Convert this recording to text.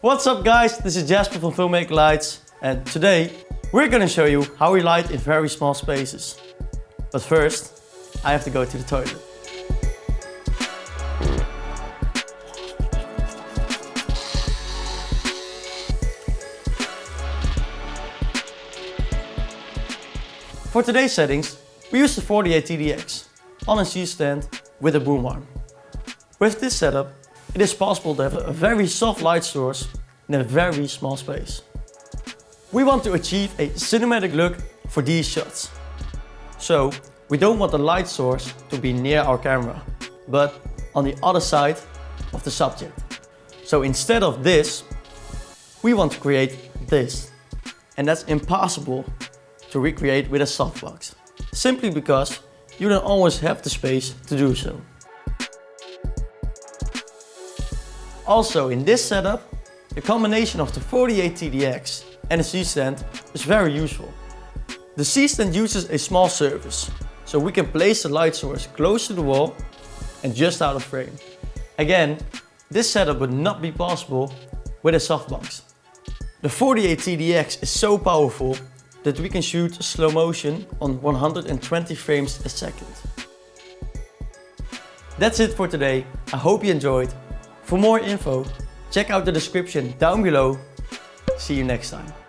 What's up guys, this is Jasper from Filmmaker Lights and today we're gonna show you how we light in very small spaces. But first, I have to go to the toilet. For today's settings, we use the 48TDX on a C-stand with a boom arm. With this setup, it is possible to have a very soft light source in a very small space. We want to achieve a cinematic look for these shots. So, we don't want the light source to be near our camera, but on the other side of the subject. So instead of this, we want to create this. And that's impossible to recreate with a softbox, simply because you don't always have the space to do so. Also, in this setup, the combination of the 48TDX and a C-stand is very useful. The C-stand uses a small surface, so we can place the light source close to the wall and just out of frame. Again, this setup would not be possible with a softbox. The 48TDX is so powerful that we can shoot slow motion on 120 frames a second. That's it for today. I hope you enjoyed. For more info, check out the description down below. See you next time.